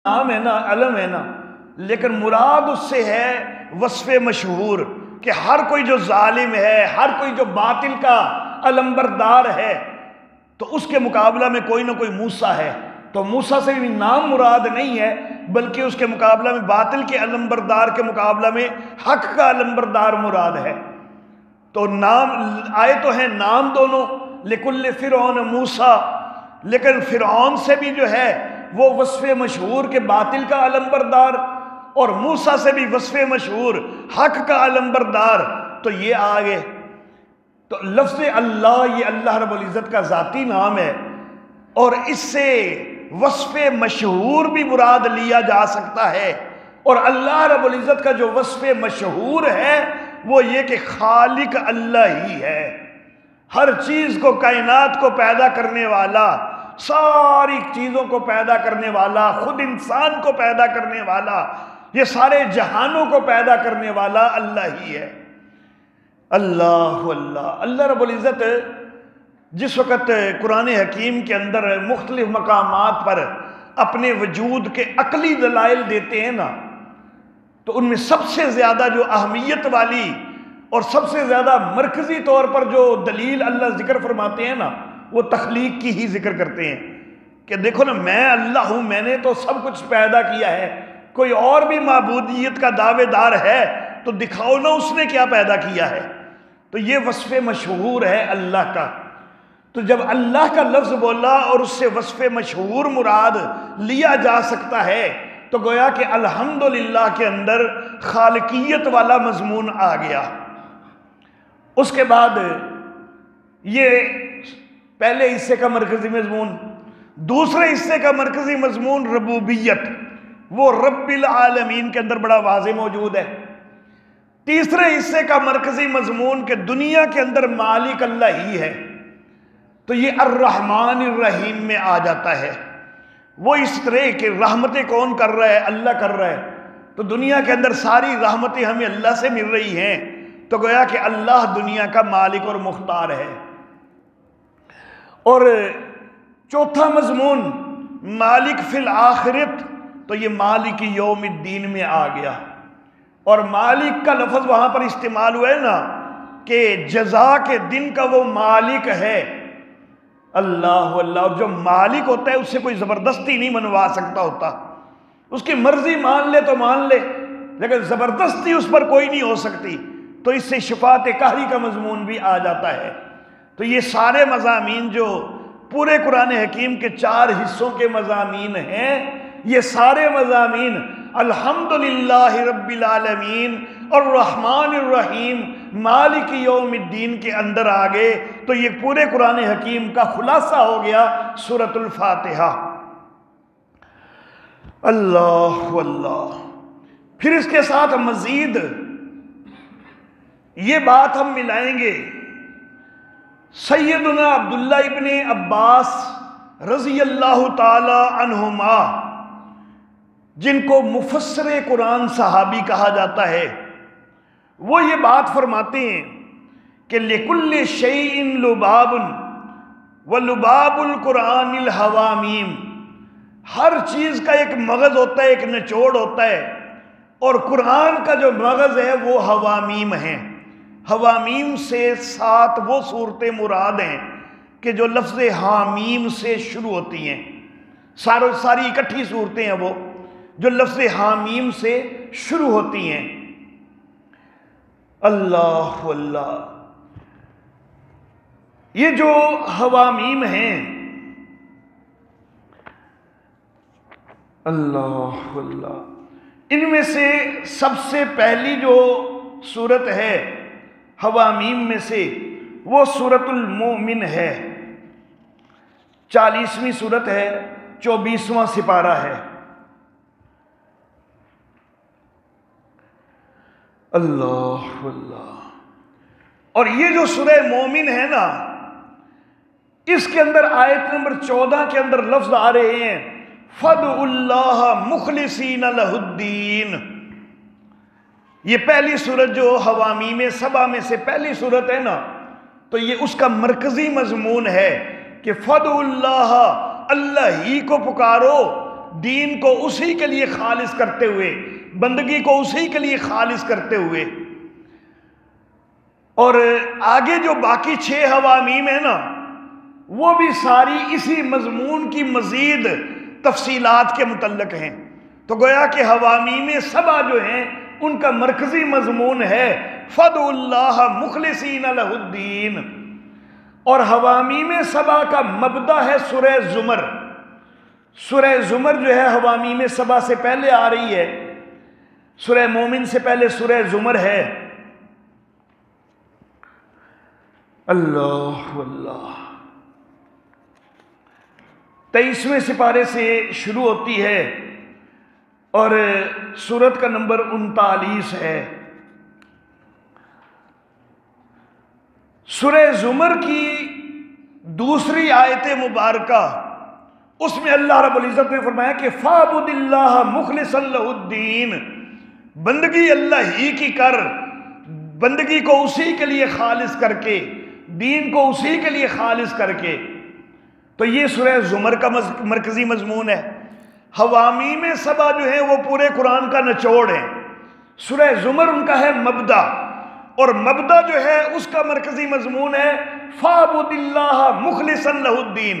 نام ہے نا، علم ہے نا، لیکن مراد اس سے ہے وصف مشہور کہ ہر کوئی جو ظالم ہے، ہر کوئی جو باطل کا علمبردار ہے، تو اس کے مقابلہ میں کوئی نہ کوئی موسیٰ ہے. تو موسیٰ سے بھی نام مراد نہیں ہے، بلکہ اس کے مقابلہ میں باطل کے علمبردار کے مقابلہ میں حق کا علمبردار مراد ہے. تو نام آئے تو ہیں نام دونوں، لکل فرعون موسیٰ، لیکن فرعون سے بھی جو ہے وہ وصف مشہور کے باطل کا علمبردار، اور موسیٰ سے بھی وصف مشہور حق کا علمبردار. تو یہ آگے تو لفظ اللہ، یہ اللہ رب العزت کا ذاتی نام ہے، اور اس سے وصف مشہور بھی مراد لیا جا سکتا ہے. اور اللہ رب العزت کا جو وصف مشہور ہے وہ یہ کہ خالق اللہ ہی ہے، ہر چیز کو، کائنات کو پیدا کرنے والا، ساری چیزوں کو پیدا کرنے والا، خود انسان کو پیدا کرنے والا، یہ سارے جہانوں کو پیدا کرنے والا اللہ ہی ہے. اللہ اللہ رب العزت جس وقت قرآن حکیم کے اندر مختلف مقامات پر اپنے وجود کے عقلی دلائل دیتے ہیں نا، تو ان میں سب سے زیادہ جو اہمیت والی اور سب سے زیادہ مرکزی طور پر جو دلیل اللہ ذکر فرماتے ہیں نا، وہ تخلیق کی ہی ذکر کرتے ہیں کہ دیکھو نا، میں اللہ ہوں، میں نے تو سب کچھ پیدا کیا ہے. کوئی اور بھی معبودیت کا دعوے دار ہے تو دکھاؤ نا اس نے کیا پیدا کیا ہے. تو یہ وصف مشہور ہے اللہ کا. تو جب اللہ کا لفظ بولا اور اس سے وصف مشہور مراد لیا جا سکتا ہے، تو گویا کہ الحمدللہ کے اندر خالقیت والا مضمون آ گیا. اس کے بعد یہ پہلے حصے کا مرکزی مضمون، دوسرے حصے کا مرکزی مضمون ربوبیت، وہ رب العالمین کے اندر بڑا واضح موجود ہے. تیسرے حصے کا مرکزی مضمون کہ دنیا کے اندر مالک اللہ ہی ہے، تو یہ الرحمن الرحیم میں آ جاتا ہے. وہ اس طرح کہ رحمتیں کون کر رہا ہے؟ اللہ کر رہا ہے. تو دنیا کے اندر ساری رحمتیں ہمیں اللہ سے مل رہی ہیں، تو گویا کہ اللہ دنیا کا مالک اور مختار ہے. اور چوتھا مضمون مالک فی الآخرت، تو یہ مالک یوم الدین میں آ گیا. اور مالک کا لفظ وہاں پر استعمال ہوا ہے نا کہ جزا کے دن کا وہ مالک ہے. اللہ اللہ. اور جو مالک ہوتا ہے اس سے کوئی زبردستی نہیں منوا سکتا ہوتا، اس کی مرضی مان لے تو مان لے، لیکن زبردستی اس پر کوئی نہیں ہو سکتی. تو اس سے شفاعت قہری کا مضمون بھی آ جاتا ہے. تو یہ سارے مضامین جو پورے قرآن حکیم کے 4 حصوں کے مضامین ہیں، یہ سارے مضامین الحمدللہ رب العالمین الرحمن الرحیم مالک یوم الدین کے اندر آ گئے. تو یہ پورے قرآن حکیم کا خلاصہ ہو گیا سورۃ الفاتحہ. اللہ اللہ. پھر اس کے ساتھ مزید یہ بات ہم ملائیں گے سیدنا عبداللہ ابن عباس رضی اللہ تعالی عنہما، جن کو مفسر قرآن صحابی کہا جاتا ہے. وہ یہ بات فرماتے ہیں کہ لِكُلِّ شَيْءٍ لُبَابٌ وَلُبَابُ الْقُرْآنِ الْحَوَامِيمُ. ہر چیز کا ایک مغز ہوتا ہے، ایک نچوڑ ہوتا ہے، اور قرآن کا جو مغز ہے وہ حوامیم ہیں. حوامیم سے 7 وہ صورتیں مراد ہیں کہ جو لفظ حامیم سے شروع ہوتی ہیں. ساری اکٹھی صورتیں ہیں وہ جو لفظ حامیم سے شروع ہوتی ہیں. اللہ اللہ. یہ جو حوامیم ہیں، اللہ اللہ، ان میں سے سب سے پہلی جو سورت ہے حوامیم میں سے وہ سورۃ المؤمن ہے. 40ویں سورت ہے، 24واں سپارہ ہے. اللہ اللہ. اور یہ جو سورہ مومن ہے نا، اس کے اندر آیت نمبر 14 کے اندر لفظ آ رہے ہیں فَادْعُوا اللَّهَ مُخْلِصِينَ لَهُ الدِّينَ. یہ پہلی سورت جو حوامیم 7 میں سے پہلی سورت ہے نا، تو یہ اس کا مرکزی مضمون ہے کہ فَادْعُوا اللَّهَ، اللہ ہی کو پکارو دین کو اسی کے لیے خالص کرتے ہوئے، بندگی کو اسی کے لیے خالص کرتے ہوئے۔ اور آگے جو باقی 6 حوامیم ہیں نا، وہ بھی ساری اسی مضمون کی مزید تفصیلات کے متعلق ہیں۔ تو گویا کہ حوامیم 7 جو ہیں ان کا مرکزی مضمون ہے فَادْعُوا اللَّهَ مُخْلِصِينَ لَهُ الدِّينَ، اور حوامیم 7 کا مبدأ ہے سورہ زمر۔ سورہ زمر جو ہے حوامیم 7 سے پہلے آ رہی ہے، سورہ مومن سے پہلے سورہ زمر ہے۔ اللہ واللہ 23ویں سپارے سے شروع ہوتی ہے اور سورت کا نمبر 39 ہے۔ سورہ زمر کی دوسری آیت مبارکہ، اس میں اللہ رب العزت نے فرمایا کہ فَاعْبُدِ اللَّهَ مُخْلِصًا لَهُ الدِّينَ، بندگی اللہ ہی کی کر، بندگی کو اسی کے لیے خالص کر کے، دین کو اسی کے لیے خالص کر کے۔ تو یہ سورہ زمر کا مرکزی مضمون ہے۔ حوامیم 7 جو ہیں وہ پورے قرآن کا نچوڑ ہیں، سورہ زمر ان کا ہے مبدأ، اور مبدأ جو ہے اس کا مرکزی مضمون ہے فَاعْبُدِ اللَّهَ مُخْلِصًا لَهُ الدِّينَ،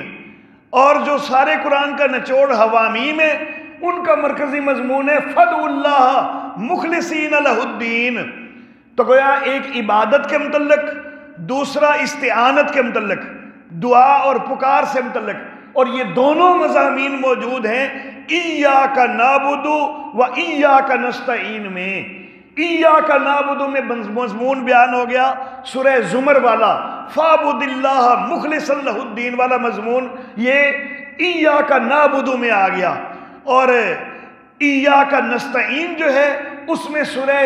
اور جو سارے قرآن کا نچوڑ حوامیم ہے ان کا مرکزی مضمون ہے فَادْعُوا اللَّهَ مُخْلِصِينَ لَهُ الدِّينَ۔ تو گویا ایک عبادت کے متعلق، دوسرا استعانت کے متعلق، دعا اور پکار سے متعلق، اور یہ دونوں مضامین موجود ہیں ایاک نعبد و ایاک نستعین میں۔ ایاک نعبد میں مضمون بیان ہو گیا سورہ زمر والا، فَاعْبُدِ اللَّهَ مُخْلِصًا لَهُ الدِّينَ والا مضمون یہ ایاک نعبد میں آ گیا، اور ایاک نستعین جو ہے اس میں سورہ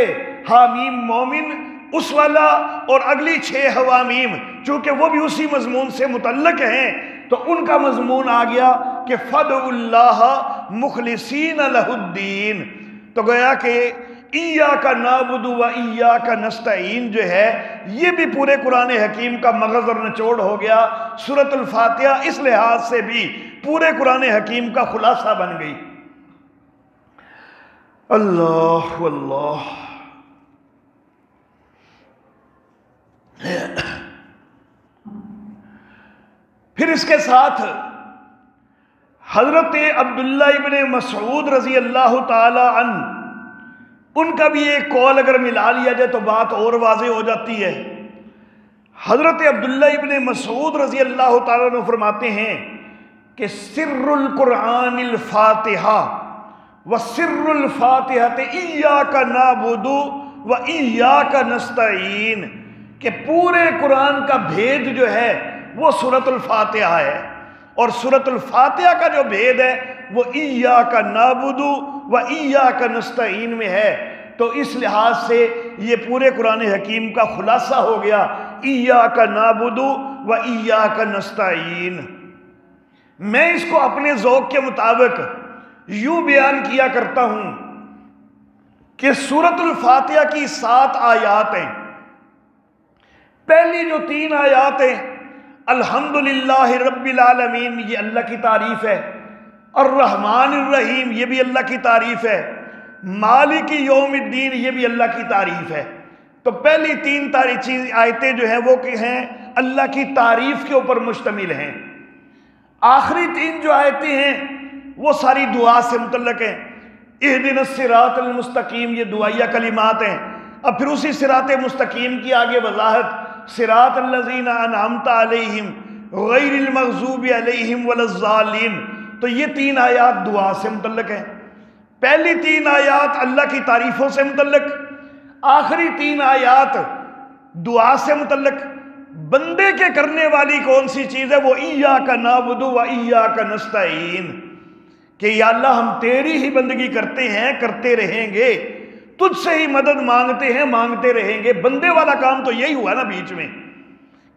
حامیم مومن اس والا اور اگلی 6 حوامیم چونکہ وہ بھی اسی مضمون سے متعلق ہیں تو ان کا مضمون آ گیا کہ فَادْعُوا اللَّهَ مُخْلِصِينَ لَهُ الدِّينَ۔ تو گویا کہ ایاک نعبد و ایاک نستعین جو ہے یہ بھی پورے قرآن حکیم کا مغز اور نچوڑ ہو گیا۔ سورۃ الفاتحہ اس لحاظ سے بھی پورے قرآن حکیم کا خلاصہ بن گئی۔ اللہ واللہ۔ پھر اس کے ساتھ حضرت عبداللہ ابن مسعود رضی اللہ تعالی عنہ، ان کا بھی ایک قول اگر ملا لیا جائے تو بات اور واضح ہو جاتی ہے۔ حضرت عبداللہ ابن مسعود رضی اللہ تعالی عنہ فرماتے ہیں کہ سر القرآن الفاتحہ و سر الفاتحہ ایاک نعبد و ایاک نستعین، کہ پورے قرآن کا بھید جو ہے وہ سورۃ الفاتحہ ہے، اور سورۃ الفاتحہ کا جو بھید ہے وہ ایاک نعبد و ایاک نستعین میں ہے۔ تو اس لحاظ سے یہ پورے قرآن حکیم کا خلاصہ ہو گیا ایاک نعبد و ایاک نستعین۔ میں اس کو اپنے ذوق کے مطابق یوں بیان کیا کرتا ہوں کہ سورۃ الفاتحہ کی 7 آیات ہیں۔ پہلی جو 3 آیات ہیں الحمدللہ رب العالمین، یہ اللہ کی تعریف ہے، الرحمن الرحیم یہ بھی اللہ کی تعریف ہے، مالک یوم الدین یہ بھی اللہ کی تعریف ہے۔ تو پہلی 3 آیتیں جو ہیں وہ کہ ہیں اللہ کی تعریف کے اوپر مشتمل ہیں۔ آخری 3 جو آیتیں ہیں وہ ساری دعا سے متعلق ہیں۔ اہدنا الصراط المستقیم یہ دعائیہ کلمات ہیں۔ اب پھر اسی صراط مستقیم کی آگے وضاحت، صراط الذین انعمت علیہم غیر المغضوب علیہم ولا الضالین، تو یہ 3 آیات دعا سے متعلق ہیں۔ پہلی 3 آیات اللہ کی تعریفوں سے متعلق، آخری 3 آیات دعا سے متعلق۔ بندے کے کرنے والی کون سی چیز ہے؟ وہ ایاک نعبد و ایاک نستعین، کہ یا اللہ ہم تیری ہی بندگی کرتے ہیں، کرتے رہیں گے، تجھ سے ہی مدد مانگتے ہیں، مانگتے رہیں گے۔ بندے والا کام تو یہی ہوا نا بیچ میں،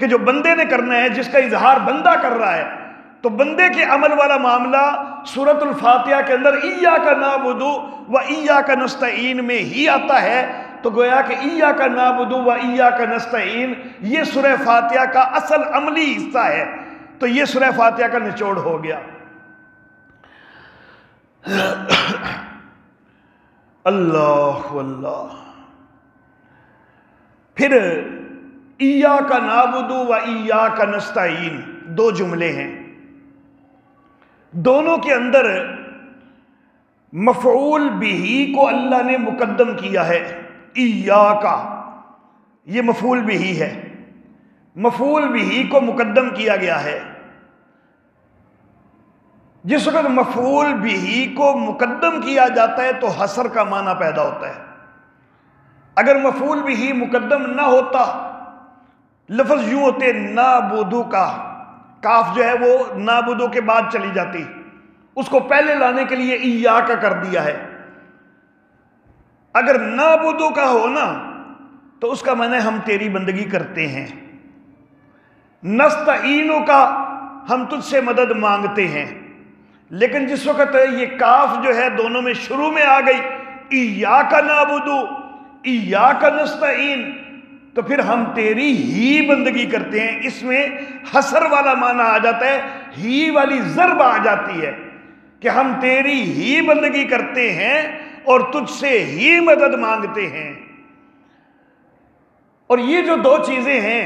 کہ جو بندے نے کرنا ہے، جس کا اظہار بندہ کر رہا ہے، تو بندے کے عمل والا معاملہ سورۃ الفاتحہ کے اندر ایاک نعبد و ایاک نستعین میں ہی آتا ہے۔ تو گویا کہ ایاک نعبد و ایاک نستعین یہ سورہ فاتحہ کا اصل عملی حصہ ہے۔ تو یہ سورہ فاتحہ کا نچوڑ ہو گیا۔ اللہ اللہ. پھر ایاک نعبد و ایاک نستعین دو جملے ہیں، دونوں کے اندر مفعول بہ کو اللہ نے مقدم کیا ہے. ایاک یہ مفعول بہ ہے، مفعول بہ کو مقدم کیا گیا ہے. جس وقت مفعول بہ کو مقدم کیا جاتا ہے تو حصر کا معنی پیدا ہوتا ہے. اگر مفعول بہ مقدم نہ ہوتا، لفظ یوں ہوتے نعبدو کا، کاف جو ہے وہ نعبدو کے بعد چلی جاتی، اس کو پہلے لانے کے لیے ایاک کر دیا ہے. اگر نعبدو کا ہو نا تو اس کا معنی ہم تیری بندگی کرتے ہیں. نستعینو کا ہم تجھ سے مدد مانگتے ہیں. لیکن جس وقت یہ کاف جو ہے دونوں میں شروع میں آ گئی، ایاک نعبدو ایاک نستعین، تو پھر ہم تیری ہی بندگی کرتے ہیں. اس میں حصر والا معنی آ جاتا ہے، ہی والی ضرب آ جاتی ہے کہ ہم تیری ہی بندگی کرتے ہیں اور تجھ سے ہی مدد مانگتے ہیں. اور یہ جو دو چیزیں ہیں،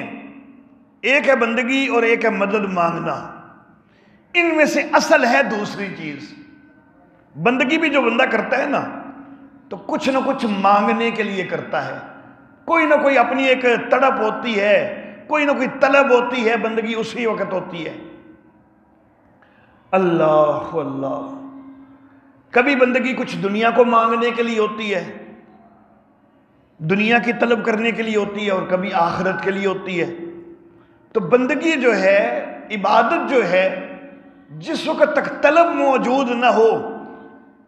ایک ہے بندگی اور ایک ہے مدد مانگنا، ان میں سے اصل ہے دوسری چیز. بندگی بھی جو بندہ کرتا ہے نا تو کچھ نہ کچھ مانگنے کے لیے کرتا ہے، کوئی نہ کوئی اپنی ایک تڑپ ہوتی ہے، کوئی نہ کوئی طلب ہوتی ہے، بندگی اسی وقت ہوتی ہے. اللہ اللہ. کبھی بندگی کچھ دنیا کو مانگنے کے لیے ہوتی ہے، دنیا کی طلب کرنے کے لیے ہوتی ہے، اور کبھی آخرت کے لیے ہوتی ہے. تو بندگی جو ہے، عبادت جو ہے، جس وقت تک طلب موجود نہ ہو،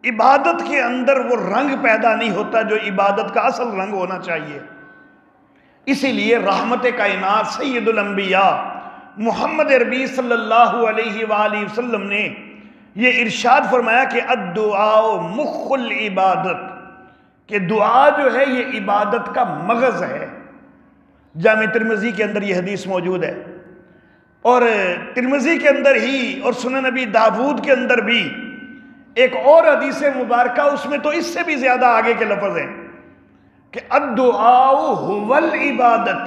عبادت کے اندر وہ رنگ پیدا نہیں ہوتا جو عبادت کا اصل رنگ ہونا چاہیے. اسی لیے رحمت کائنات سید الانبیاء محمد عربی صلی اللہ علیہ وآلہ وسلم نے یہ ارشاد فرمایا کہ الدعاء مخ العبادت، کہ دعا جو ہے یہ عبادت کا مغز ہے. جامع ترمذی کے اندر یہ حدیث موجود ہے، اور ترمذی کے اندر ہی اور سنن نبی داود کے اندر بھی ایک اور حدیث مبارکہ، اس میں تو اس سے بھی زیادہ آگے کے لفظ ہیں کہ الدعاء هو العبادت،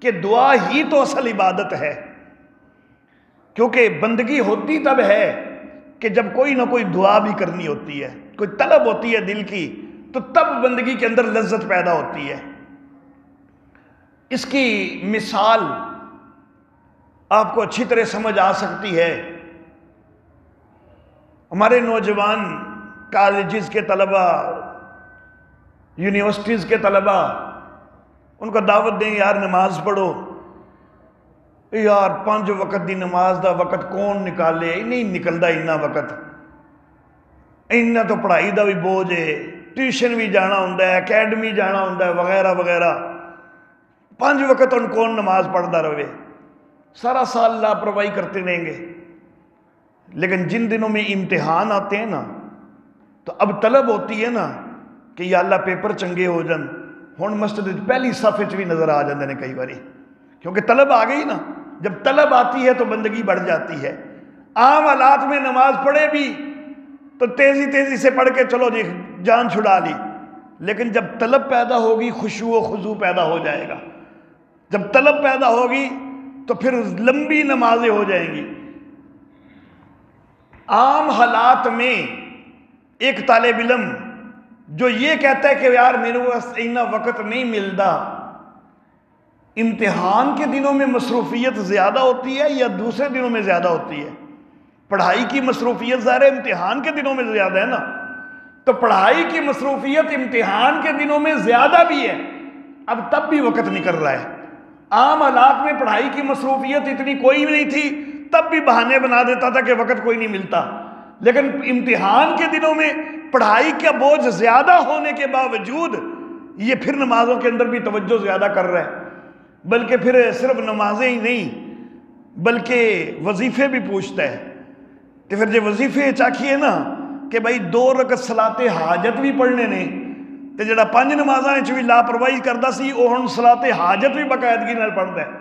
کہ دعا ہی تو اصل عبادت ہے. کیونکہ بندگی ہوتی تب ہے کہ جب کوئی نہ کوئی دعا بھی کرنی ہوتی ہے، کوئی طلب ہوتی ہے دل کی، تو تب بندگی کے اندر لذت پیدا ہوتی ہے. اس کی مثال آپ کو اچھی طرح سمجھ آ سکتی ہے. ہمارے نوجوان کالجز کے طلبہ، یونیورسٹیز کے طلبہ، ان کو دعوت دیں یار نماز پڑھو. یار 5 وقت دی نماز دا وقت کون نکالے؟ نہیں نکلدا اتنا وقت، اتنا تو پڑھائی دا بھی بوجھ ہے، ٹیوشن بھی جانا ہوتا ہے، اکیڈمی جانا ہوتا ہے، وغیرہ وغیرہ. 5 وقت ان کون نماز پڑھتا رہے؟ سارا سال لاپرواہی کرتے رہیں گے. لیکن جن دنوں میں امتحان آتے ہیں نا تو اب طلب ہوتی ہے نا کہ یا اللہ پیپر چنگے ہو جان. ہن مسجد پہلی صف وچ بھی نظر آ جاندے نے کئی باری، کیونکہ طلب آ گئی نا. جب طلب آتی ہے تو بندگی بڑھ جاتی ہے. عام حالات میں نماز پڑھے بھی تو تیزی تیزی سے پڑھ کے چلو جی جان چھڑا لی، لیکن جب طلب پیدا ہوگی خشوع و خضوع پیدا ہو جائے گا. جب طلب پیدا ہوگی تو پھر لمبی نمازیں ہو جائیں گی. عام حالات میں ایک طالب علم جو یہ کہتا ہے کہ یار میرے پاس اتنا وقت نہیں ملتا، امتحان کے دنوں میں مصروفیت زیادہ ہوتی ہے یا دوسرے دنوں میں زیادہ ہوتی ہے؟ پڑھائی کی مصروفیت ظاہر ہے امتحان کے دنوں میں زیادہ ہے نا. تو پڑھائی کی مصروفیت امتحان کے دنوں میں زیادہ بھی ہے، اب تب بھی وقت نکل رہا ہے. عام حالات میں پڑھائی کی مصروفیت اتنی کوئی بھی نہیں تھی، تب بھی بہانے بنا دیتا تھا کہ وقت کوئی نہیں ملتا. لیکن امتحان کے دنوں میں پڑھائی کا بوجھ زیادہ ہونے کے باوجود یہ پھر نمازوں کے اندر بھی توجہ زیادہ کر رہا ہے. بلکہ پھر صرف نمازیں ہی نہیں بلکہ وظیفے بھی پوچھتا ہے. کہ پھر جو وظیفے چاکھیے نا کہ بھائی 2 رکعت صلاۃ حاجت بھی پڑھنے نے، تے جڑا 5 نمازاں وچ بھی لاپرواہی کردا سی وہ ہن صلاۃ حاجت بھی باقاعدگی نال پڑھدا ہے.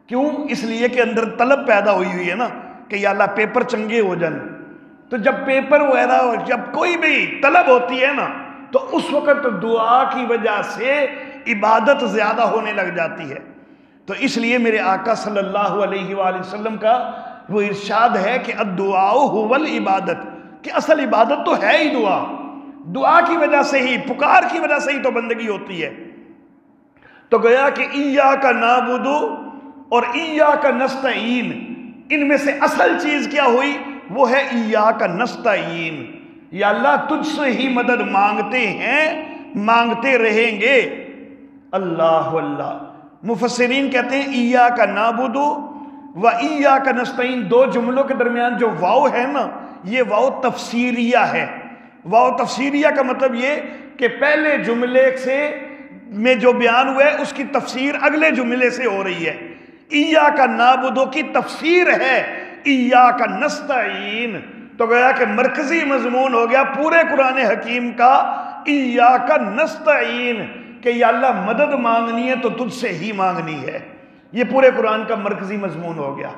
کیوں؟ اس لیے کہ اندر طلب پیدا ہوئی ہے نا کہ یا اللہ پیپر چنگے ہو جان. تو جب پیپر وغیرہ جب کوئی بھی طلب ہوتی ہے نا تو اس وقت دعا کی وجہ سے عبادت زیادہ ہونے لگ جاتی ہے۔ تو اس لیے میرے آقا صلی اللہ علیہ وآلہ وسلم کا وہ ارشاد ہے کہ الدعاء هو العبادت، کہ اصل عبادت تو ہے ہی دعا، دعا کی وجہ سے ہی، پکار کی وجہ سے ہی تو بندگی ہوتی ہے۔ تو گویا کہ ایاک نعبد اور ایاک نستعین، ان میں سے اصل چیز کیا ہوئی؟ وہ ہے ایاک نستعین، یا اللہ تجھ سے ہی مدد مانگتے ہیں، مانگتے رہیں گے۔ اللہ اللہ، مفسرین کہتے ہیں ایاک نعبد و ایاک نستعین، دو جملوں کے درمیان جو واو ہے نا، یہ واو تفسیریہ ہے۔ واو تفسیریہ کا مطلب یہ کہ پہلے جملے سے میں جو بیان ہوا ہے اس کی تفسیر اگلے جملے سے ہو رہی ہے۔ ایاک نعبد کی تفسیر ہے ایاک نستعین، تو گویا کہ مرکزی مضمون ہو گیا پورے قرآن حکیم کا ایاک نستعین، کہ یا اللہ مدد مانگنی ہے تو تجھ سے ہی مانگنی ہے۔ یہ پورے قرآن کا مرکزی مضمون ہو گیا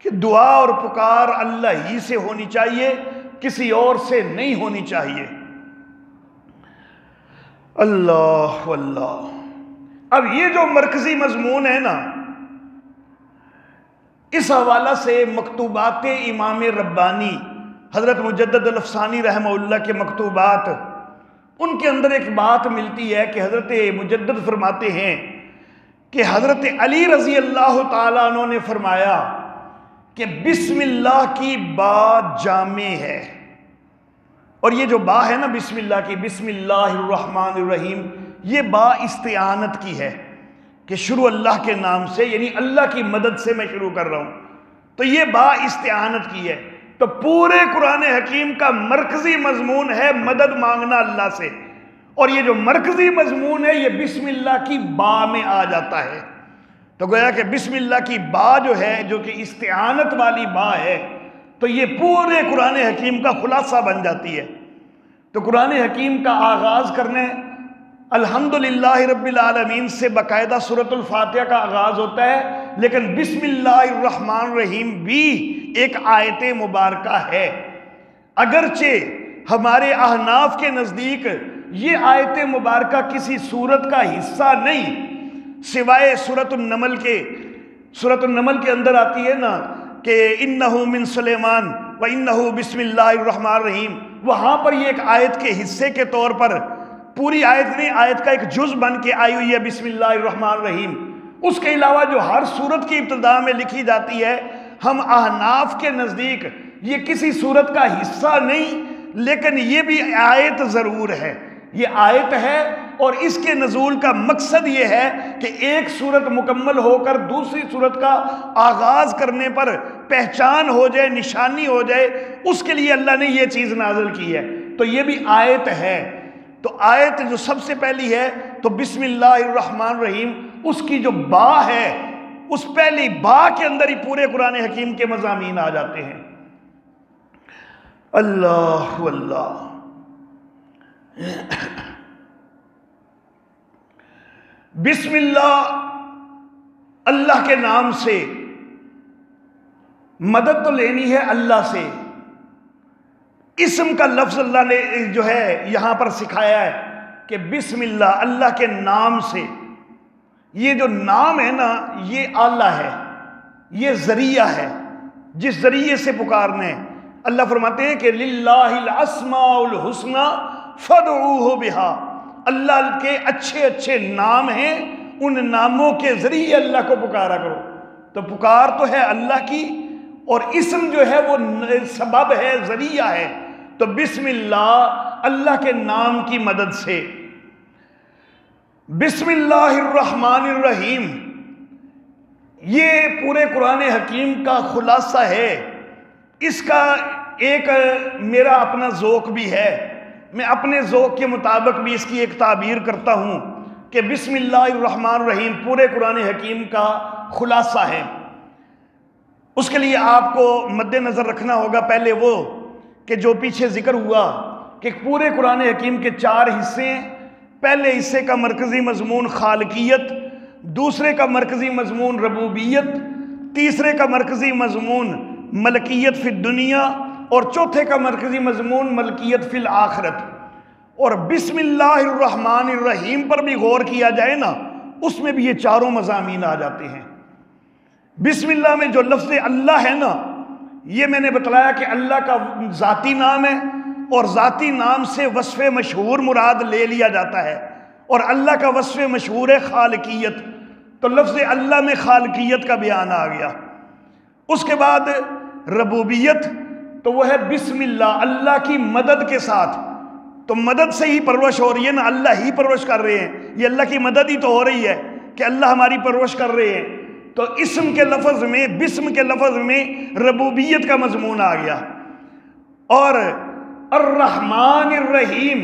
کہ دعا اور پکار اللہ ہی سے ہونی چاہیے، کسی اور سے نہیں ہونی چاہیے۔ اللہ اللہ، اب یہ جو مرکزی مضمون ہے نا، اس حوالہ سے مکتوبات امام ربانی حضرت مجدد الافسانی رحمہ اللہ کے مکتوبات، ان کے اندر ایک بات ملتی ہے کہ حضرت مجدد فرماتے ہیں کہ حضرت علی رضی اللہ تعالیٰ عنہ نے فرمایا کہ بسم اللہ کی با جامع ہے، اور یہ جو با ہے نا بسم اللہ کی، بسم اللہ الرحمن الرحیم، یہ با استعانت کی ہے کہ شروع اللہ کے نام سے، یعنی اللہ کی مدد سے میں شروع کر رہا ہوں، تو یہ با استعانت کی ہے۔ تو پورے قرآن حکیم کا مرکزی مضمون ہے مدد مانگنا اللہ سے، اور یہ جو مرکزی مضمون ہے یہ بسم اللہ کی با میں آ جاتا ہے۔ تو گویا کہ بسم اللہ کی با جو ہے، جو کہ استعانت والی با ہے، تو یہ پورے قرآن حکیم کا خلاصہ بن جاتی ہے۔ تو قرآن حکیم کا آغاز کرنے الحمدللہ رب العالمین سے باقاعدہ سورۃ الفاتحہ کا آغاز ہوتا ہے، لیکن بسم اللہ الرحمن الرحیم بھی ایک آیت مبارکہ ہے، اگرچہ ہمارے احناف کے نزدیک یہ آیت مبارکہ کسی سورت کا حصہ نہیں، سوائے سورۃ النمل کے۔ سورۃ النمل کے اندر آتی ہے نا کہ انہو من سلیمان و انہو بسم اللہ الرحمن الرحیم، وہاں پر یہ ایک آیت کے حصے کے طور پر، پوری آیت نہیں، آیت کا ایک جز بن کے آئی ہوئی ہے بسم اللہ الرحمن الرحیم۔ اس کے علاوہ جو ہر سورت کی ابتدا میں لکھی جاتی ہے، ہم احناف کے نزدیک یہ کسی سورت کا حصہ نہیں، لیکن یہ بھی آیت ضرور ہے، یہ آیت ہے، اور اس کے نزول کا مقصد یہ ہے کہ ایک سورت مکمل ہو کر دوسری سورت کا آغاز کرنے پر پہچان ہو جائے، نشانی ہو جائے، اس کے لیے اللہ نے یہ چیز نازل کی ہے۔ تو یہ بھی آیت ہے۔ تو آیت جو سب سے پہلی ہے تو بسم اللہ الرحمن الرحیم، اس کی جو با ہے، اس پہلی با کے اندر ہی پورے قرآن حکیم کے مضامین آ جاتے ہیں۔ اللہ اللہ، بسم اللہ، اللہ کے نام سے، مدد تو لینی ہے اللہ سے۔ اسم کا لفظ اللہ نے جو ہے یہاں پر سکھایا ہے کہ بسم اللہ، اللہ کے نام سے۔ یہ جو نام ہے نا، یہ آلہ ہے، یہ ذریعہ ہے جس ذریعے سے پکارنے۔ اللہ فرماتے ہیں کہ للہ الاسماء الحسنی فادعوہ بہا، اللہ کے اچھے اچھے نام ہیں، ان ناموں کے ذریعے اللہ کو پکارا کرو۔ تو پکار تو ہے اللہ کی، اور اسم جو ہے وہ سبب ہے، ذریعہ ہے۔ تو بسم اللہ، اللہ کے نام کی مدد سے۔ بسم اللہ الرحمن الرحیم، یہ پورے قرآن حکیم کا خلاصہ ہے۔ اس کا ایک میرا اپنا ذوق بھی ہے، میں اپنے ذوق کے مطابق بھی اس کی ایک تعبیر کرتا ہوں کہ بسم اللہ الرحمن الرحیم پورے قرآن حکیم کا خلاصہ ہے۔ اس کے لیے آپ کو مد نظر رکھنا ہوگا پہلے وہ کہ جو پیچھے ذکر ہوا کہ پورے قرآن حکیم کے 4 حصے ہیں۔ پہلے حصے کا مرکزی مضمون خالقیت، دوسرے کا مرکزی مضمون ربوبیت، تیسرے کا مرکزی مضمون ملکیت فی الدنیا، اور چوتھے کا مرکزی مضمون ملکیت فی الآخرت۔ اور بسم اللہ الرحمن الرحیم پر بھی غور کیا جائے نا، اس میں بھی یہ چاروں مضامین آ جاتے ہیں۔ بسم اللہ میں جو لفظ اللہ ہے نا، یہ میں نے بتلایا کہ اللہ کا ذاتی نام ہے، اور ذاتی نام سے وصف مشہور مراد لے لیا جاتا ہے، اور اللہ کا وصف مشہور ہے خالقیت، تو لفظ اللہ میں خالقیت کا بیان آ گیا۔ اس کے بعد ربوبیت، تو وہ ہے بسم اللہ، اللہ کی مدد کے ساتھ، تو مدد سے ہی پرورش ہو رہی ہے نا، اللہ ہی پرورش کر رہے ہیں، یہ اللہ کی مدد ہی تو ہو رہی ہے کہ اللہ ہماری پرورش کر رہے ہیں۔ تو اسم کے لفظ میں، بسم کے لفظ میں ربوبیت کا مضمون آ گیا۔ اور الرحمن الرحیم،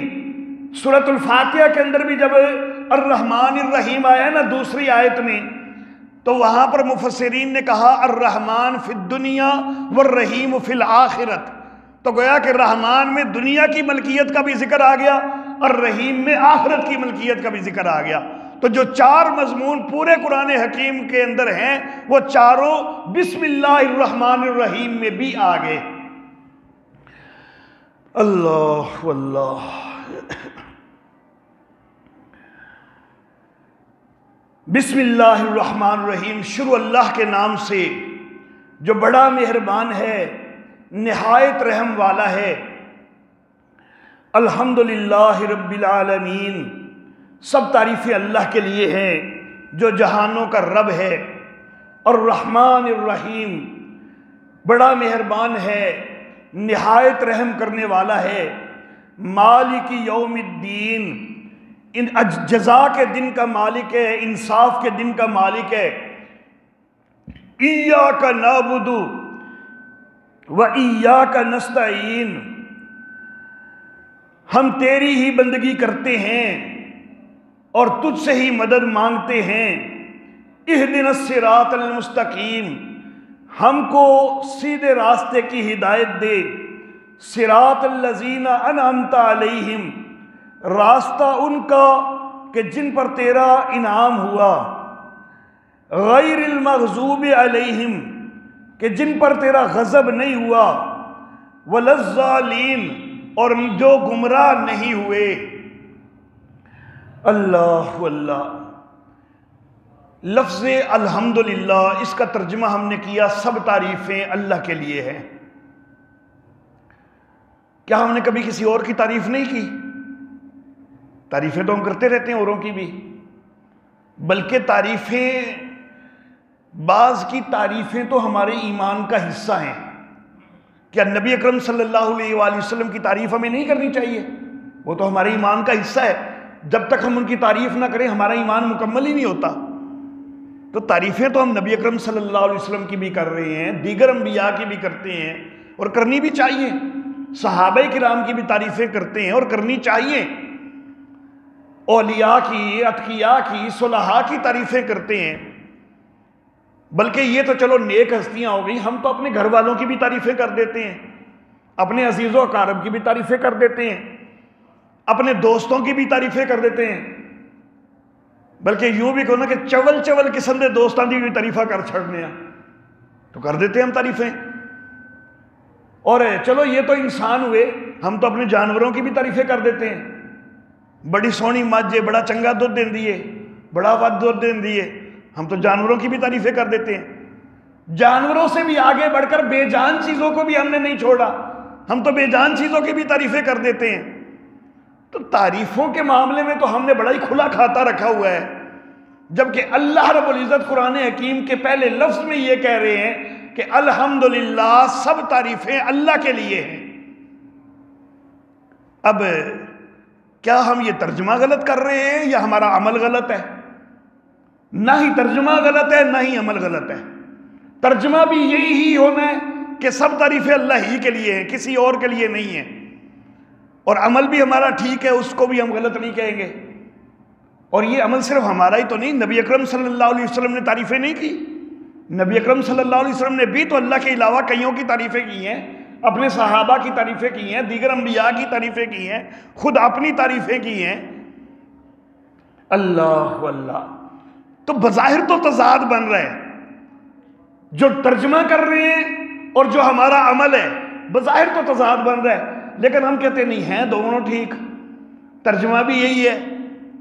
سورۃ الفاتحہ کے اندر بھی جب الرحمن الرحیم آیا ہے نا دوسری آیت میں، تو وہاں پر مفسرین نے کہا الرحمن فی الدنیا والرحیم فی الآخرت، تو گویا کہ رحمان میں دنیا کی ملکیت کا بھی ذکر آ گیا، اور رحیم میں آخرت کی ملکیت کا بھی ذکر آ گیا۔ تو جو چار مضمون پورے قرآن حکیم کے اندر ہیں، وہ چاروں بسم اللہ الرحمن الرحیم میں بھی آ گئے۔ اللہ واللہ۔ بسم اللہ الرحمن الرحیم، شروع اللہ کے نام سے جو بڑا مہربان ہے، نہایت رحم والا ہے۔ الحمدللہ رب العالمین، سب تعریفیں اللہ کے لیے ہیں جو جہانوں کا رب ہے۔ الرحمن الرحیم، بڑا مہربان ہے، نہایت رحم کرنے والا ہے۔ مالک یوم الدین، ان جزا کے دن کا مالک ہے، انصاف کے دن کا مالک ہے۔ ایاک نعبد و ایاک نستعین، ہم تیری ہی بندگی کرتے ہیں اور تجھ سے ہی مدد مانگتے ہیں۔ اہدنا الصراط المستقیم، ہم کو سیدھے راستے کی ہدایت دے۔ صراط الذین انعمت علیہم، راستہ ان کا کہ جن پر تیرا انعام ہوا۔ غیر المغضوب علیہم، کہ جن پر تیرا غضب نہیں ہوا۔ ولا الضالین، اور جو گمراہ نہیں ہوئے۔ اللہ واللہ۔ لفظ الحمدللہ، اس کا ترجمہ ہم نے کیا سب تعریفیں اللہ کے لیے ہیں۔ کیا ہم نے کبھی کسی اور کی تعریف نہیں کی؟ تعریفیں تو ہم کرتے رہتے ہیں اوروں کی بھی، بلکہ تعریفیں، بعض کی تعریفیں تو ہمارے ایمان کا حصہ ہیں۔ کیا نبی اکرم صلی اللہ علیہ وآلہ وسلم کی تعریف ہمیں نہیں کرنی چاہیے؟ وہ تو ہمارے ایمان کا حصہ ہے، جب تک ہم ان کی تعریف نہ کریں ہمارا ایمان مکمل ہی نہیں ہوتا۔ تو تعریفیں تو ہم نبی اکرم صلی اللہ علیہ وسلم کی بھی کر رہے ہیں، دیگر انبیاء کی بھی کرتے ہیں، اور کرنی بھی چاہیے۔ صحابہ کرام کی بھی تعریفیں کرتے ہیں اور کرنی چاہیے۔ اولیاء کی، اتقیاء کی، صلحاء کی تعریفیں کرتے ہیں۔ بلکہ یہ تو چلو نیک ہستیاں ہو گئی، ہم تو اپنے گھر والوں کی بھی تعریفیں کر دیتے ہیں، اپنے عزیز و اقارب کی بھی تعریفیں کر دیتے ہیں، اپنے دوستوں کی بھی تعریفیں کر دیتے ہیں، بلکہ یوں بھی کہو نا کہ چول چول قسم دے دوستاں دی بھی تعریفیں کر چھڑنے ہیں، تو کر دیتے ہیں ہم تعریفیں۔ اور چلو یہ تو انسان ہوئے، ہم تو اپنے جانوروں کی بھی تعریفیں کر دیتے ہیں۔ بڑی سونی مجھ ہے، بڑا چنگا دودھ دین دیئے، بڑا ود دودھ دین دیئے، ہم تو جانوروں کی بھی تعریفیں کر دیتے ہیں۔ جانوروں سے بھی آگے بڑھ کر بے جان چیزوں کو بھی ہم نے نہیں چھوڑا، ہم تو بے جان چیزوں کی بھی تعریفیں کر دیتے ہیں۔ تو تعریفوں کے معاملے میں تو ہم نے بڑا ہی کھلا کھاتا رکھا ہوا ہے، جبکہ اللہ رب العزت قرآن حکیم کے پہلے لفظ میں یہ کہہ رہے ہیں کہ الحمدللہ، سب تعریفیں اللہ کے لیے ہیں۔ اب کیا ہم یہ ترجمہ غلط کر رہے ہیں یا ہمارا عمل غلط ہے؟ نہ ہی ترجمہ غلط ہے، نہ ہی عمل غلط ہے۔ ترجمہ بھی یہی ہی ہونا ہے کہ سب تعریفیں اللہ ہی کے لیے ہیں، کسی اور کے لیے نہیں ہیں، اور عمل بھی ہمارا ٹھیک ہے، اس کو بھی ہم غلط نہیں کہیں گے۔ اور یہ عمل صرف ہمارا ہی تو نہیں، نبی اکرم صلی اللہ علیہ وسلم نے تعریفیں نہیں کی؟ نبی اکرم صلی اللہ علیہ وسلم نے بھی تو اللہ کے علاوہ کئیوں کی تعریفیں کی ہیں، اپنے صحابہ کی تعریفیں کی ہیں، دیگر انبیاء کی تعریفیں کی ہیں، خود اپنی تعریفیں کی ہیں۔ اللہ واللہ۔ تو بظاہر تو تضاد بن رہا ہے، جو ترجمہ کر رہے ہیں اور جو ہمارا عمل ہے بظاہر تو تضاد بن رہا ہے، لیکن ہم کہتے نہیں ہیں دونوں ٹھیک، ترجمہ بھی یہی ہے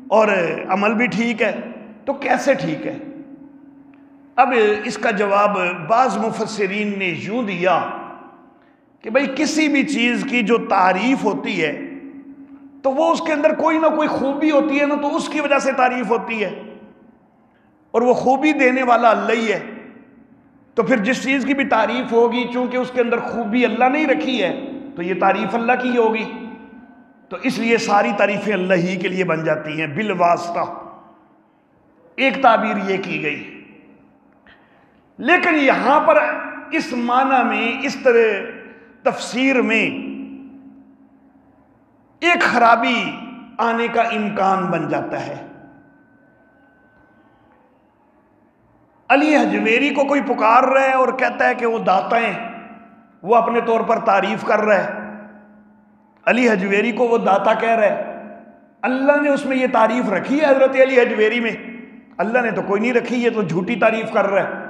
اور عمل بھی ٹھیک ہے، تو کیسے ٹھیک ہے؟ اب اس کا جواب بعض مفسرین نے یوں دیا کہ بھئی کسی بھی چیز کی جو تعریف ہوتی ہے تو وہ اس کے اندر کوئی نہ کوئی خوبی ہوتی ہے نا، تو اس کی وجہ سے تعریف ہوتی ہے، اور وہ خوبی دینے والا اللہ ہی ہے، تو پھر جس چیز کی بھی تعریف ہوگی چونکہ اس کے اندر خوبی اللہ نے ہی رکھی ہے تو یہ تعریف اللہ کی ہوگی، تو اس لیے ساری تعریفیں اللہ ہی کے لیے بن جاتی ہیں بالواسطہ۔ ایک تعبیر یہ کی گئی، لیکن یہاں پر اس معنی میں، اس طرح تفسیر میں ایک خرابی آنے کا امکان بن جاتا ہے۔ علی حجویری کو کوئی پکار رہا ہے اور کہتا ہے کہ وہ داتا ہیں، وہ اپنے طور پر تعریف کر رہا ہے، علی حجویری کو وہ داتا کہہ رہا ہے، اللہ نے اس میں یہ تعریف رکھی ہے حضرت علی حجویری میں؟ اللہ نے تو کوئی نہیں رکھی، یہ تو جھوٹی تعریف کر رہا ہے۔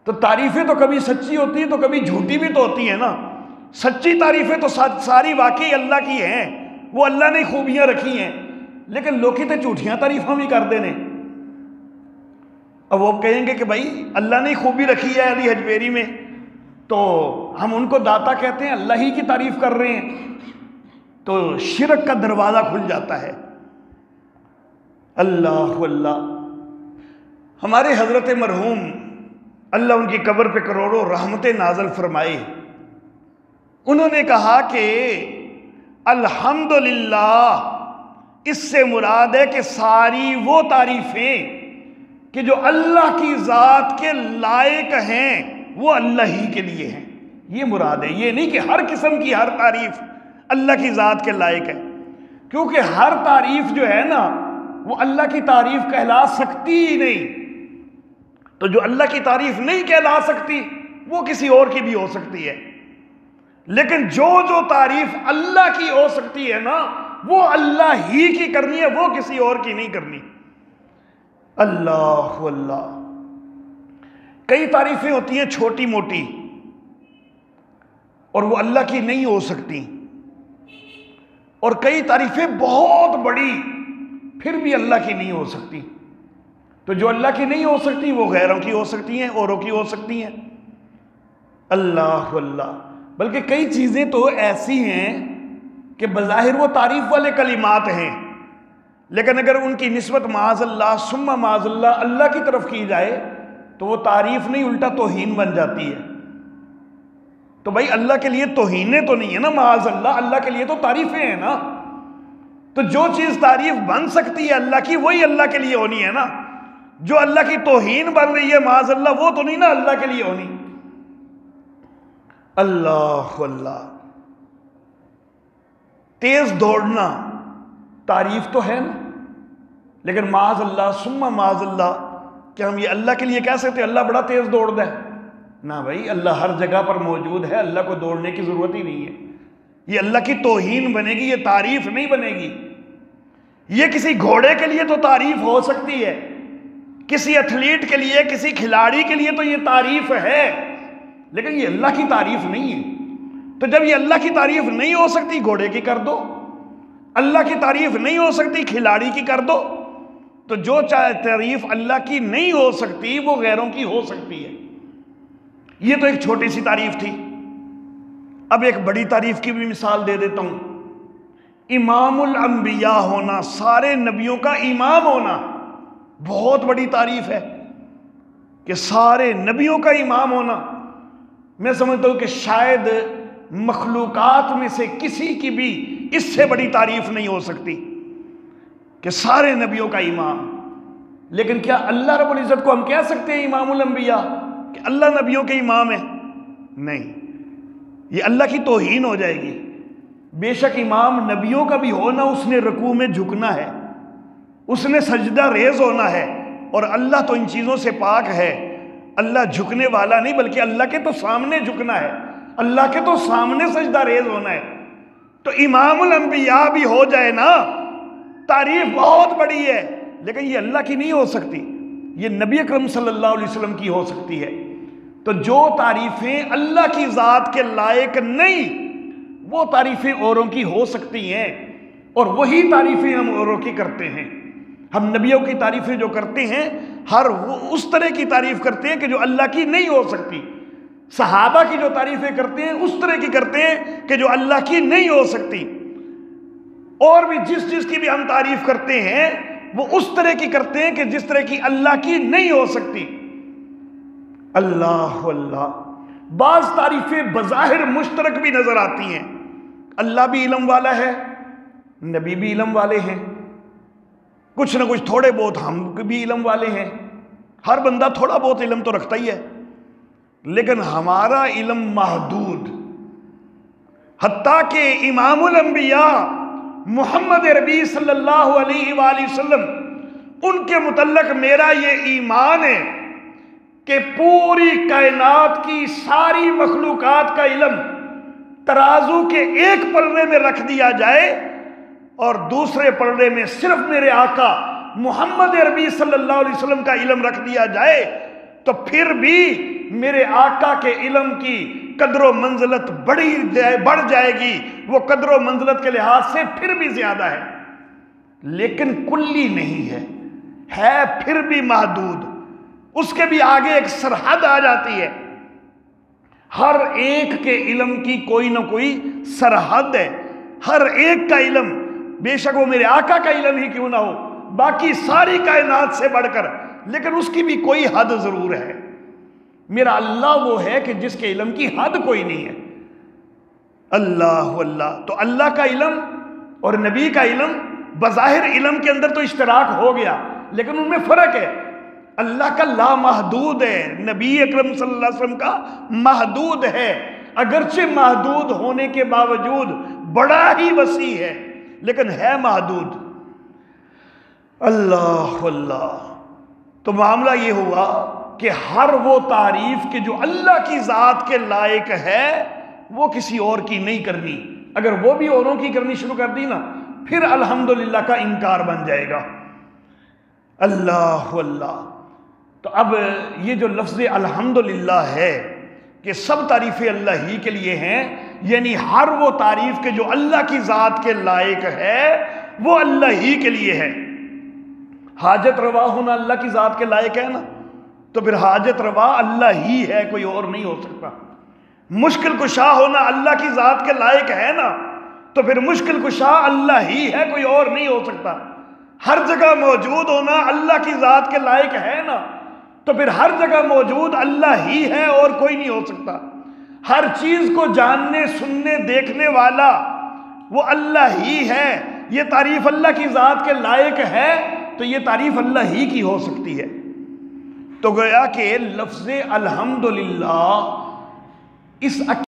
تو تعریفیں تو کبھی سچی ہوتی ہیں تو کبھی جھوٹی بھی تو ہوتی ہیں نا، سچی تعریفیں تو ساری واقعی اللہ کی ہیں، وہ اللہ نے خوبیاں رکھی ہیں، لیکن لوگ تو جھوٹیاں تعریفیں بھی کر دینے۔ اب وہ کہیں گے کہ بھائی اللہ نے خوبی رکھی ہے علی حجویری میں، تو ہم ان کو داتا کہتے ہیں، اللہ ہی کی تعریف کر رہے ہیں، تو شرک کا دروازہ کھل جاتا ہے۔ اللہ اللہ، ہمارے حضرت مرحوم اللہ ان کی قبر پہ کروڑوں رحمتیں نازل فرمائے، انہوں نے کہا کہ الحمدللہ، اس سے مراد ہے کہ ساری وہ تعریفیں کہ جو اللہ کی ذات کے لائق ہیں وہ اللہ ہی کے لیے ہیں، یہ مراد ہے، یہ نہیں کہ ہر قسم کی ہر تعریف اللہ کی ذات کے لائق ہے، کیونکہ ہر تعریف جو ہے نا وہ اللہ کی تعریف کہلا سکتی ہی نہیں، تو جو اللہ کی تعریف نہیں کہلا سکتی وہ کسی اور کی بھی ہو سکتی ہے، لیکن جو تعریف اللہ کی ہو سکتی ہے نا وہ اللہ ہی کی کرنی ہے، وہ کسی اور کی نہیں کرنی۔ اللہ اللہ، کئی تعریفیں ہوتی ہیں چھوٹی موٹی اور وہ اللہ کی نہیں ہو سکتی، اور کئی تعریفیں بہت بڑی پھر بھی اللہ کی نہیں ہو سکتی، تو جو اللہ کی نہیں ہو سکتی وہ غیروں کی ہو سکتی ہیں، اوروں کی ہو سکتی ہیں۔ اللہ اللہ، بلکہ کئی چیزیں تو ایسی ہیں کہ بظاہر وہ تعریف والے کلمات ہیں، لیکن اگر ان کی نسبت معاذ اللہ ثم معاذ اللہ اللہ کی طرف کی جائے تو وہ تعریف نہیں الٹا توہین بن جاتی ہے۔ تو بھائی اللہ کے لیے توہینیں تو نہیں ہے نا معاذ اللہ، اللہ کے لیے تو تعریفیں ہیں نا، تو جو چیز تعریف بن سکتی ہے اللہ کی وہی اللہ کے لیے ہونی ہے نا، جو اللہ کی توہین بن رہی ہے معاذ اللہ وہ تو نہیں نا اللہ کے لیے ہونی۔ اللہ اللہ، تیز دوڑنا تعریف تو ہے نا، لیکن معاذ اللہ ثم معاذ اللہ، کیا ہم یہ اللہ کے لیے کہہ سکتے ہیں اللہ بڑا تیز دوڑتا ہے؟ نہ بھائی، اللہ ہر جگہ پر موجود ہے، اللہ کو دوڑنے کی ضرورت ہی نہیں ہے، یہ اللہ کی توہین بنے گی، یہ تعریف نہیں بنے گی۔ یہ کسی گھوڑے کے لیے تو تعریف ہو سکتی ہے، کسی ایتھلیٹ کے لیے، کسی کھلاڑی کے لیے تو یہ تعریف ہے، لیکن یہ اللہ کی تعریف نہیں ہے۔ تو جب یہ اللہ کی تعریف نہیں ہو سکتی گھوڑے کی کر دو، اللہ کی تعریف نہیں ہو سکتی کھلاڑی کی کر دو، تو جو تعریف اللہ کی نہیں ہو سکتی وہ غیروں کی ہو سکتی ہے۔ یہ تو ایک چھوٹی سی تعریف تھی، اب ایک بڑی تعریف کی بھی مثال دے دیتا ہوں۔ امام الانبیاء ہونا، سارے نبیوں کا امام ہونا بہت بڑی تعریف ہے، کہ سارے نبیوں کا امام ہونا۔ میں سمجھتا ہوں کہ شاید مخلوقات میں سے کسی کی بھی اس سے بڑی تعریف نہیں ہو سکتی کہ سارے نبیوں کا امام۔ لیکن کیا اللہ رب العزت کو ہم کہہ سکتے ہیں امام الانبیاء، کہ اللہ نبیوں کے امام ہے؟ نہیں، یہ اللہ کی توہین ہو جائے گی۔ بے شک امام نبیوں کا بھی ہونا، اس نے رکوع میں جھکنا ہے، اس نے سجدہ ریز ہونا ہے، اور اللہ تو ان چیزوں سے پاک ہے، اللہ جھکنے والا نہیں، بلکہ اللہ کے تو سامنے جھکنا ہے، اللہ کے تو سامنے سجدہ ریز ہونا ہے۔ تو امام الانبیاء بھی ہو جائے نا، تعریف بہت بڑی ہے، لیکن یہ اللہ کی نہیں ہو سکتی، یہ نبی اکرم صلی اللہ علیہ وسلم کی ہو سکتی ہے۔ تو جو تعریفیں اللہ کی ذات کے لائق نہیں وہ تعریفیں اوروں کی ہو سکتی ہیں، اور وہی تعریفیں ہم اوروں کی کرتے ہیں۔ ہم نبیوں کی تعریفیں جو کرتے ہیں ہر وہ اس طرح کی تعریف کرتے ہیں کہ جو اللہ کی نہیں ہو سکتی۔ صحابہ کی جو تعریفیں کرتے ہیں اس طرح کی کرتے ہیں کہ جو اللہ کی نہیں ہو سکتی، اور بھی جس کی بھی ہم تعریف کرتے ہیں وہ اس طرح کی کرتے ہیں کہ جس طرح کی اللہ کی نہیں ہو سکتی۔ اللہ اللہ، بعض تعریفیں بظاہر مشترک بھی نظر آتی ہیں، اللہ بھی علم والا ہے، نبی بھی علم والے ہیں، کچھ نہ کچھ تھوڑے بہت ہم بھی علم والے ہیں، ہر بندہ تھوڑا بہت علم تو رکھتا ہی ہے، لیکن ہمارا علم محدود، حتیٰ کہ امام الانبیاء محمد عربی صلی اللہ علیہ وآلہ وسلم، ان کے متعلق میرا یہ ایمان ہے کہ پوری کائنات کی ساری مخلوقات کا علم ترازو کے ایک پلڑے میں رکھ دیا جائے اور دوسرے پلڑے میں صرف میرے آقا محمد عربی صلی اللہ علیہ وسلم کا علم رکھ دیا جائے تو پھر بھی میرے آقا کے علم کی قدر و منزلت بڑھ جائے گی، وہ قدر و منزلت کے لحاظ سے پھر بھی زیادہ ہے، لیکن کلی نہیں ہے پھر بھی محدود، اس کے بھی آگے ایک سرحد آ جاتی ہے۔ ہر ایک کے علم کی کوئی نہ کوئی سرحد ہے، ہر ایک کا علم، بے شک وہ میرے آقا کا علم ہی کیوں نہ ہو، باقی ساری کائنات سے بڑھ کر، لیکن اس کی بھی کوئی حد ضرور ہے۔ میرا اللہ وہ ہے کہ جس کے علم کی حد کوئی نہیں ہے۔ اللہ اللہ، تو اللہ کا علم اور نبی کا علم بظاہر علم کے اندر تو اشتراک ہو گیا، لیکن ان میں فرق ہے۔ اللہ کا لامحدود ہے، نبی اکرم صلی اللہ علیہ وسلم کا محدود ہے، اگرچہ محدود ہونے کے باوجود بڑا ہی وسیع ہے، لیکن ہے محدود۔ اللہ اللہ، تو معاملہ یہ ہوا کہ ہر وہ تعریف کہ جو اللہ کی ذات کے لائق ہے وہ کسی اور کی نہیں کرنی، اگر وہ بھی اوروں کی کرنی شروع کر دی نا پھر الحمدللہ کا انکار بن جائے گا۔ اللہ اللہ، تو اب یہ جو لفظ الحمدللہ ہے کہ سب تعریفیں اللہ ہی کے لیے ہیں، یعنی ہر وہ تعریف کہ جو اللہ کی ذات کے لائق ہے وہ اللہ ہی کے لیے ہے۔ حاجت روا ہونا اللہ کی ذات کے لائق ہے نا، تو پھر حاجت روا اللہ ہی ہے، کوئی اور نہیں ہو سکتا۔ مشکل کشا ہونا اللہ کی ذات کے لائق ہے نا، تو پھر مشکل کشا اللہ ہی ہے، کوئی اور نہیں ہو سکتا۔ ہر جگہ موجود ہونا اللہ کی ذات کے لائق ہے نا، تو پھر ہر جگہ موجود اللہ ہی ہے اور کوئی نہیں ہو سکتا۔ ہر چیز کو جاننے سننے دیکھنے والا وہ اللہ ہی ہے، یہ تعریف اللہ کی ذات کے لائق ہے تو یہ تعریف اللہ ہی کی ہو سکتی ہے۔ تو گویا کہ لفظ الحمدللہ اس